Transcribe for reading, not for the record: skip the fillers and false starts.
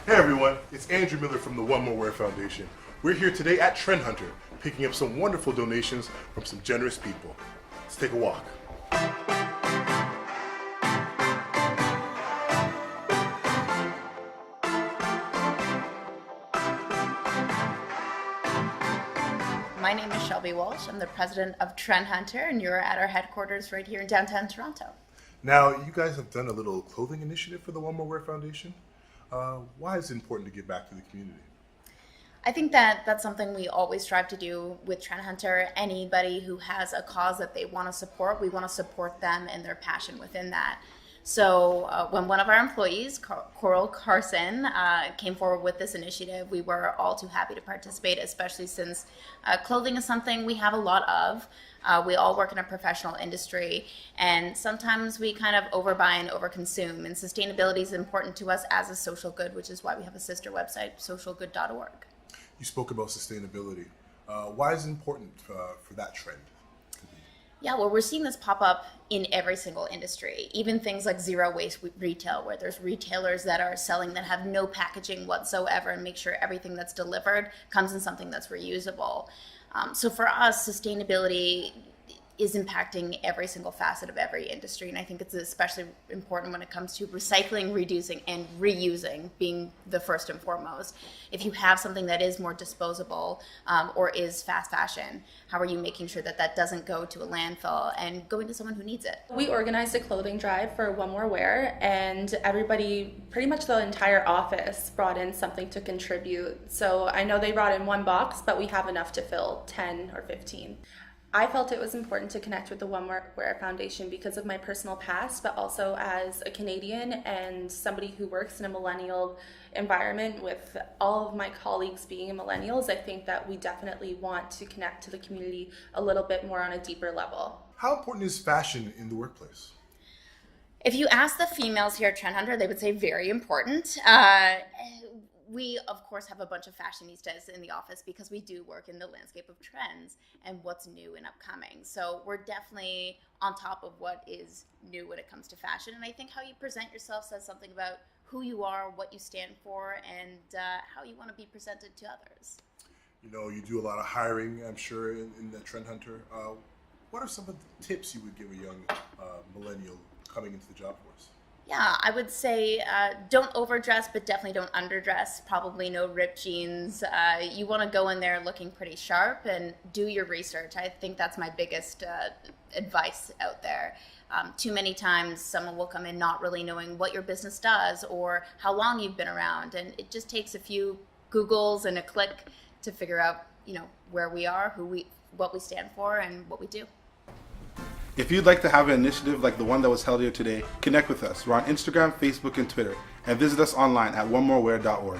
Hey everyone, it's Andrew Miller from the One More Wear Foundation. We're here today at Trend Hunter, picking up some wonderful donations from some generous people. Let's take a walk. My name is Shelby Walsh. I'm the president of Trend Hunter, and you're at our headquarters right here in downtown Toronto. Now, you guys have done a little clothing initiative for the One More Wear Foundation. Why is it important to give back to the community? I think that that's something we always strive to do with Trend Hunter. Anybody who has a cause that they want to support, we want to support them and their passion within that. So when one of our employees, Coral Carson, came forward with this initiative, we were all too happy to participate, especially since clothing is something we have a lot of. We all work in a professional industry, and sometimes we kind of overbuy and overconsume, and sustainability is important to us as a social good, which is why we have a sister website, socialgood.org. You spoke about sustainability. Why is it important for that trend? Yeah, well, we're seeing this pop up in every single industry, even things like zero waste retail, where there's retailers that are selling that have no packaging whatsoever and make sure everything that's delivered comes in something that's reusable. So for us, sustainability is impacting every single facet of every industry, and I think it's especially important when it comes to recycling, reducing, and reusing being the first and foremost. If you have something that is more disposable or is fast fashion, how are you making sure that that doesn't go to a landfill and going to someone who needs it? We organized a clothing drive for One More Wear, and everybody, pretty much the entire office, brought in something to contribute. So I know they brought in one box, but we have enough to fill 10 or 15. I felt it was important to connect with the One More Wear Foundation because of my personal past, but also as a Canadian and somebody who works in a millennial environment with all of my colleagues being millennials. I think that we definitely want to connect to the community a little bit more on a deeper level. How important is fashion in the workplace? If you ask the females here at Trend Hunter, they would say very important. We, of course, have a bunch of fashionistas in the office because we do work in the landscape of trends and what's new and upcoming. So we're definitely on top of what is new when it comes to fashion. And I think how you present yourself says something about who you are, what you stand for, and how you want to be presented to others. You know, you do a lot of hiring, I'm sure, in the Trend Hunter. What are some of the tips you would give a young millennial coming into the job force? Yeah, I would say don't overdress, but definitely don't underdress. Probably no ripped jeans. You want to go in there looking pretty sharp and do your research. I think that's my biggest advice out there. Too many times someone will come in not really knowing what your business does or how long you've been around, and it just takes a few Googles and a click to figure out, where we are, what we stand for, and what we do. If you'd like to have an initiative like the one that was held here today, connect with us. We're on Instagram, Facebook, and Twitter, and visit us online at onemorewear.org.